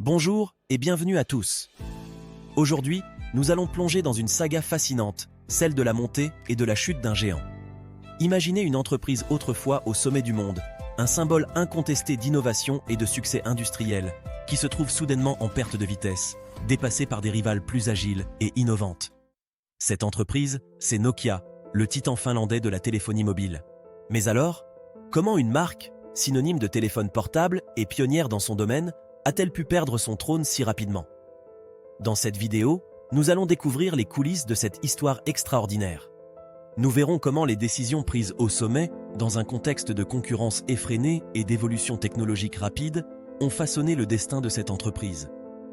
Bonjour et bienvenue à tous. Aujourd'hui, nous allons plonger dans une saga fascinante, celle de la montée et de la chute d'un géant. Imaginez une entreprise autrefois au sommet du monde, un symbole incontesté d'innovation et de succès industriel, qui se trouve soudainement en perte de vitesse, dépassée par des rivales plus agiles et innovantes. Cette entreprise, c'est Nokia, le titan finlandais de la téléphonie mobile. Mais alors, comment une marque, synonyme de téléphone portable et pionnière dans son domaine, a-t-elle pu perdre son trône si rapidement? Dans cette vidéo, nous allons découvrir les coulisses de cette histoire extraordinaire. Nous verrons comment les décisions prises au sommet, dans un contexte de concurrence effrénée et d'évolution technologique rapide, ont façonné le destin de cette entreprise.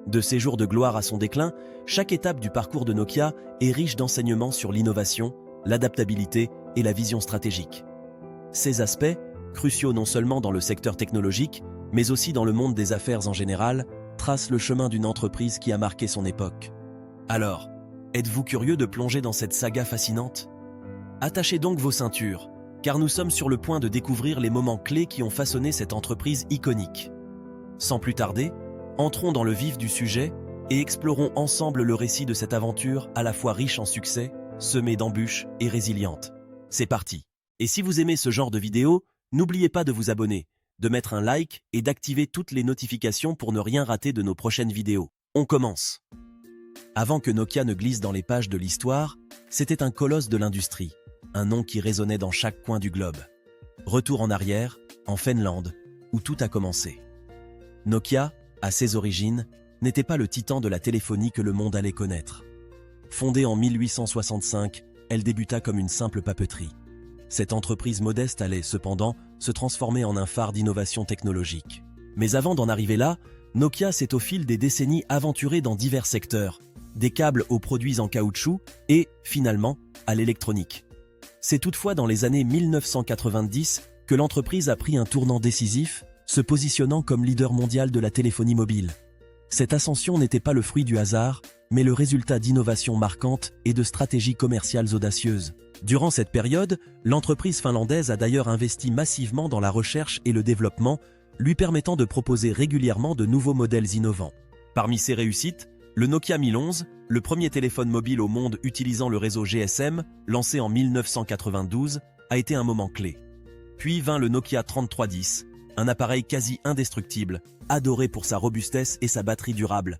De ses jours de gloire à son déclin, chaque étape du parcours de Nokia est riche d'enseignements sur l'innovation, l'adaptabilité et la vision stratégique. Ces aspects, cruciaux non seulement dans le secteur technologique, mais aussi dans le monde des affaires en général, tracent le chemin d'une entreprise qui a marqué son époque. Alors, êtes-vous curieux de plonger dans cette saga fascinante? Attachez donc vos ceintures, car nous sommes sur le point de découvrir les moments clés qui ont façonné cette entreprise iconique. Sans plus tarder, entrons dans le vif du sujet et explorons ensemble le récit de cette aventure à la fois riche en succès, semée d'embûches et résiliente. C'est parti! Et si vous aimez ce genre de vidéo, n'oubliez pas de vous abonner, de mettre un like et d'activer toutes les notifications pour ne rien rater de nos prochaines vidéos. On commence. Avant que Nokia ne glisse dans les pages de l'histoire, c'était un colosse de l'industrie, un nom qui résonnait dans chaque coin du globe. Retour en arrière, en Finlande, où tout a commencé. Nokia, à ses origines, n'était pas le titan de la téléphonie que le monde allait connaître. Fondée en 1865, elle débuta comme une simple papeterie. Cette entreprise modeste allait, cependant, se transformer en un phare d'innovation technologique. Mais avant d'en arriver là, Nokia s'est au fil des décennies aventuré dans divers secteurs, des câbles aux produits en caoutchouc et, finalement, à l'électronique. C'est toutefois dans les années 1990 que l'entreprise a pris un tournant décisif, se positionnant comme leader mondial de la téléphonie mobile. Cette ascension n'était pas le fruit du hasard, mais le résultat d'innovations marquantes et de stratégies commerciales audacieuses. Durant cette période, l'entreprise finlandaise a d'ailleurs investi massivement dans la recherche et le développement, lui permettant de proposer régulièrement de nouveaux modèles innovants. Parmi ses réussites, le Nokia 1011, le premier téléphone mobile au monde utilisant le réseau GSM, lancé en 1992, a été un moment clé. Puis vint le Nokia 3310, un appareil quasi indestructible, adoré pour sa robustesse et sa batterie durable.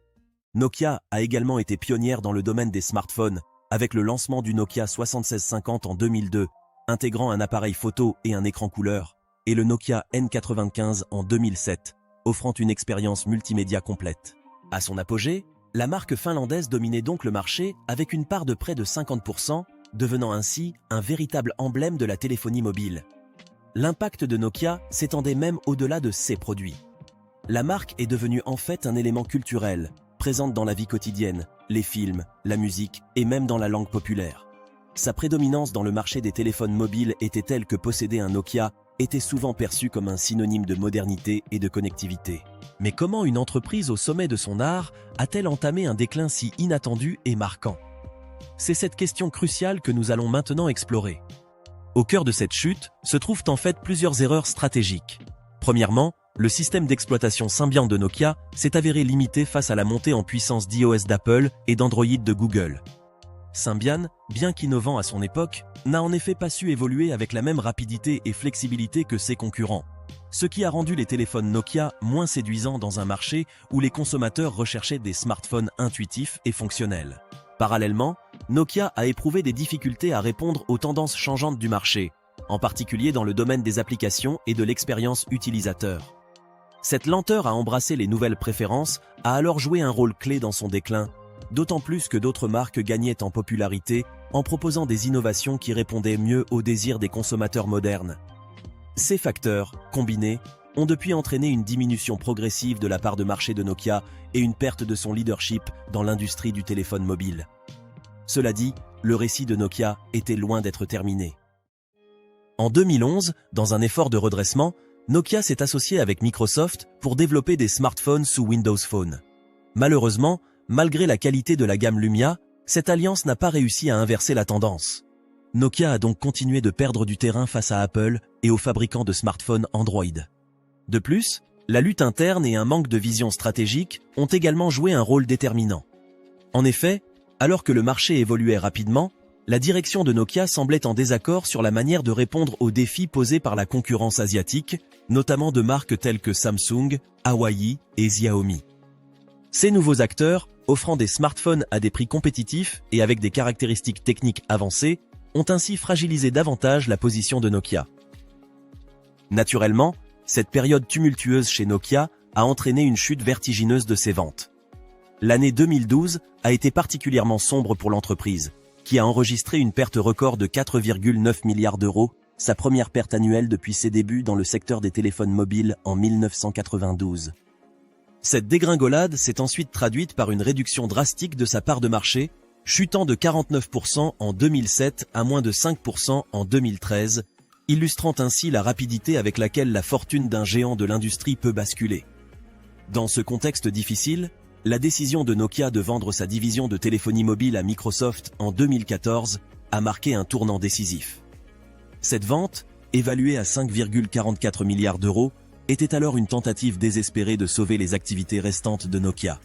Nokia a également été pionnière dans le domaine des smartphones, avec le lancement du Nokia 7650 en 2002, intégrant un appareil photo et un écran couleur, et le Nokia N95 en 2007, offrant une expérience multimédia complète. À son apogée, la marque finlandaise dominait donc le marché avec une part de près de 50%, devenant ainsi un véritable emblème de la téléphonie mobile. L'impact de Nokia s'étendait même au-delà de ses produits. La marque est devenue en fait un élément culturel, présente dans la vie quotidienne, les films, la musique et même dans la langue populaire. Sa prédominance dans le marché des téléphones mobiles était telle que posséder un Nokia était souvent perçu comme un synonyme de modernité et de connectivité. Mais comment une entreprise au sommet de son art a-t-elle entamé un déclin si inattendu et marquant? C'est cette question cruciale que nous allons maintenant explorer. Au cœur de cette chute se trouvent en fait plusieurs erreurs stratégiques. Premièrement, le système d'exploitation Symbian de Nokia s'est avéré limité face à la montée en puissance d'iOS d'Apple et d'Android de Google. Symbian, bien qu'innovant à son époque, n'a en effet pas su évoluer avec la même rapidité et flexibilité que ses concurrents, ce qui a rendu les téléphones Nokia moins séduisants dans un marché où les consommateurs recherchaient des smartphones intuitifs et fonctionnels. Parallèlement, Nokia a éprouvé des difficultés à répondre aux tendances changeantes du marché, en particulier dans le domaine des applications et de l'expérience utilisateur. Cette lenteur à embrasser les nouvelles préférences a alors joué un rôle clé dans son déclin, d'autant plus que d'autres marques gagnaient en popularité en proposant des innovations qui répondaient mieux aux désirs des consommateurs modernes. Ces facteurs, combinés, ont depuis entraîné une diminution progressive de la part de marché de Nokia et une perte de son leadership dans l'industrie du téléphone mobile. Cela dit, le récit de Nokia était loin d'être terminé. En 2011, dans un effort de redressement, Nokia s'est associé avec Microsoft pour développer des smartphones sous Windows Phone. Malheureusement, malgré la qualité de la gamme Lumia, cette alliance n'a pas réussi à inverser la tendance. Nokia a donc continué de perdre du terrain face à Apple et aux fabricants de smartphones Android. De plus, La lutte interne et un manque de vision stratégique ont également joué un rôle déterminant. En effet, alors que le marché évoluait rapidement, la direction de Nokia semblait en désaccord sur la manière de répondre aux défis posés par la concurrence asiatique, notamment de marques telles que Samsung, Huawei et Xiaomi. Ces nouveaux acteurs, offrant des smartphones à des prix compétitifs et avec des caractéristiques techniques avancées, ont ainsi fragilisé davantage la position de Nokia. Naturellement, cette période tumultueuse chez Nokia a entraîné une chute vertigineuse de ses ventes. L'année 2012 a été particulièrement sombre pour l'entreprise, qui a enregistré une perte record de 4,9 milliards d'euros, sa première perte annuelle depuis ses débuts dans le secteur des téléphones mobiles en 1992. Cette dégringolade s'est ensuite traduite par une réduction drastique de sa part de marché, chutant de 49% en 2007 à moins de 5% en 2013, illustrant ainsi la rapidité avec laquelle la fortune d'un géant de l'industrie peut basculer. Dans ce contexte difficile, la décision de Nokia de vendre sa division de téléphonie mobile à Microsoft en 2014 a marqué un tournant décisif. Cette vente, évaluée à 5,44 milliards d'euros, était alors une tentative désespérée de sauver les activités restantes de Nokia.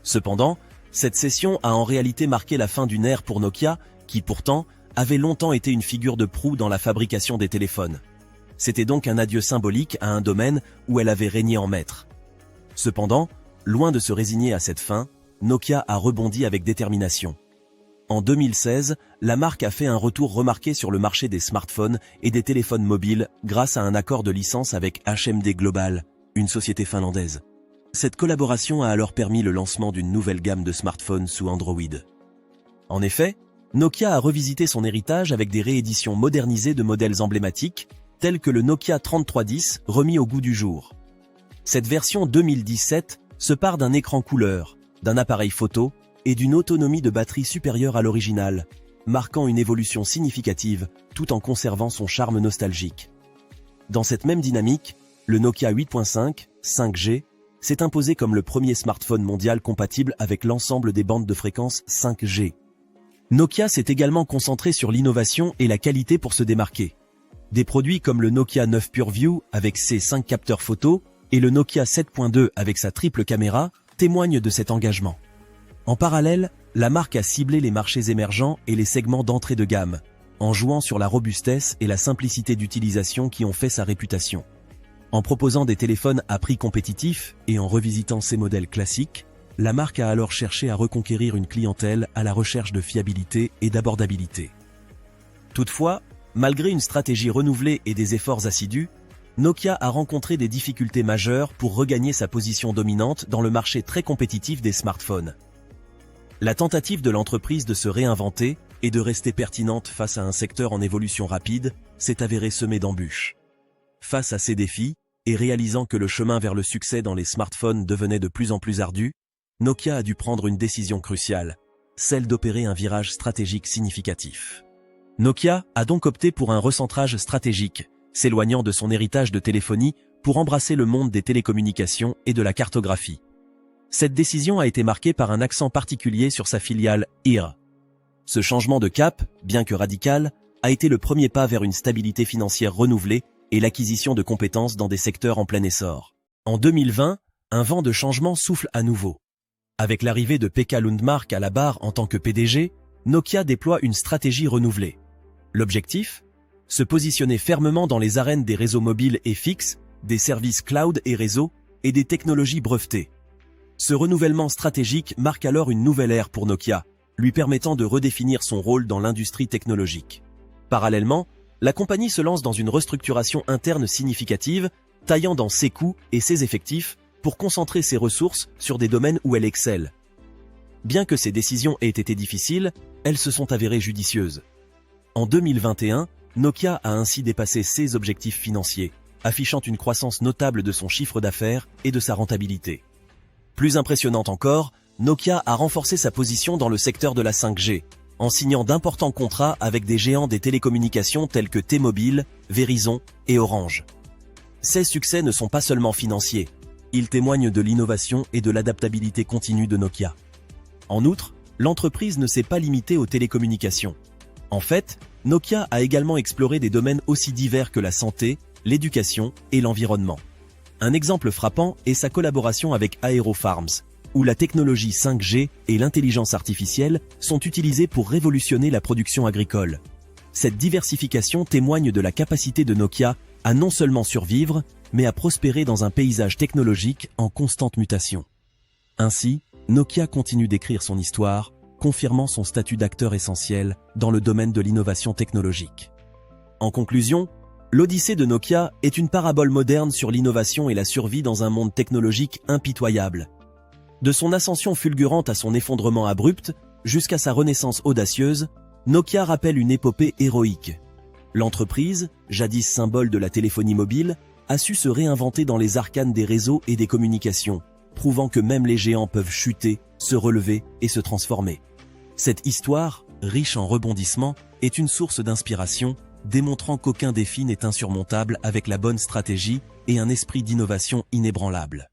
Cependant, cette cession a en réalité marqué la fin d'une ère pour Nokia, qui pourtant avait longtemps été une figure de proue dans la fabrication des téléphones. C'était donc un adieu symbolique à un domaine où elle avait régné en maître. Cependant, loin de se résigner à cette fin, Nokia a rebondi avec détermination. En 2016, la marque a fait un retour remarqué sur le marché des smartphones et des téléphones mobiles grâce à un accord de licence avec HMD Global, une société finlandaise. Cette collaboration a alors permis le lancement d'une nouvelle gamme de smartphones sous Android. En effet, Nokia a revisité son héritage avec des rééditions modernisées de modèles emblématiques, tels que le Nokia 3310 remis au goût du jour. Cette version 2017 se part d'un écran couleur, d'un appareil photo et d'une autonomie de batterie supérieure à l'original, marquant une évolution significative tout en conservant son charme nostalgique. Dans cette même dynamique, le Nokia 8.5, 5G, s'est imposé comme le premier smartphone mondial compatible avec l'ensemble des bandes de fréquences 5G. Nokia s'est également concentré sur l'innovation et la qualité pour se démarquer. Des produits comme le Nokia 9 PureView avec ses 5 capteurs photo et le Nokia 7.2 avec sa triple caméra témoignent de cet engagement. En parallèle, la marque a ciblé les marchés émergents et les segments d'entrée de gamme, en jouant sur la robustesse et la simplicité d'utilisation qui ont fait sa réputation. En proposant des téléphones à prix compétitifs et en revisitant ses modèles classiques, la marque a alors cherché à reconquérir une clientèle à la recherche de fiabilité et d'abordabilité. Toutefois, malgré une stratégie renouvelée et des efforts assidus, Nokia a rencontré des difficultés majeures pour regagner sa position dominante dans le marché très compétitif des smartphones. La tentative de l'entreprise de se réinventer et de rester pertinente face à un secteur en évolution rapide s'est avérée semée d'embûches. Face à ces défis, et réalisant que le chemin vers le succès dans les smartphones devenait de plus en plus ardu, Nokia a dû prendre une décision cruciale, celle d'opérer un virage stratégique significatif. Nokia a donc opté pour un recentrage stratégique, s'éloignant de son héritage de téléphonie pour embrasser le monde des télécommunications et de la cartographie. Cette décision a été marquée par un accent particulier sur sa filiale HERE. Ce changement de cap, bien que radical, a été le premier pas vers une stabilité financière renouvelée et l'acquisition de compétences dans des secteurs en plein essor. En 2020, un vent de changement souffle à nouveau. Avec l'arrivée de Pekka Lundmark à la barre en tant que PDG, Nokia déploie une stratégie renouvelée. L'objectif ? Se positionner fermement dans les arènes des réseaux mobiles et fixes, des services cloud et réseaux, et des technologies brevetées. Ce renouvellement stratégique marque alors une nouvelle ère pour Nokia, lui permettant de redéfinir son rôle dans l'industrie technologique. Parallèlement, la compagnie se lance dans une restructuration interne significative, taillant dans ses coûts et ses effectifs pour concentrer ses ressources sur des domaines où elle excelle. Bien que ces décisions aient été difficiles, elles se sont avérées judicieuses. En 2021, Nokia a ainsi dépassé ses objectifs financiers, affichant une croissance notable de son chiffre d'affaires et de sa rentabilité. Plus impressionnante encore, Nokia a renforcé sa position dans le secteur de la 5G, en signant d'importants contrats avec des géants des télécommunications tels que T-Mobile, Verizon et Orange. Ces succès ne sont pas seulement financiers, ils témoignent de l'innovation et de l'adaptabilité continue de Nokia. En outre, l'entreprise ne s'est pas limitée aux télécommunications. En fait, Nokia a également exploré des domaines aussi divers que la santé, l'éducation et l'environnement. Un exemple frappant est sa collaboration avec Aerofarms, où la technologie 5G et l'intelligence artificielle sont utilisées pour révolutionner la production agricole. Cette diversification témoigne de la capacité de Nokia à non seulement survivre, mais à prospérer dans un paysage technologique en constante mutation. Ainsi, Nokia continue d'écrire son histoire, confirmant son statut d'acteur essentiel dans le domaine de l'innovation technologique. En conclusion, l'Odyssée de Nokia est une parabole moderne sur l'innovation et la survie dans un monde technologique impitoyable. De son ascension fulgurante à son effondrement abrupt, jusqu'à sa renaissance audacieuse, Nokia rappelle une épopée héroïque. L'entreprise, jadis symbole de la téléphonie mobile, a su se réinventer dans les arcanes des réseaux et des communications, prouvant que même les géants peuvent chuter, se relever et se transformer. Cette histoire, riche en rebondissements, est une source d'inspiration, démontrant qu'aucun défi n'est insurmontable avec la bonne stratégie et un esprit d'innovation inébranlable.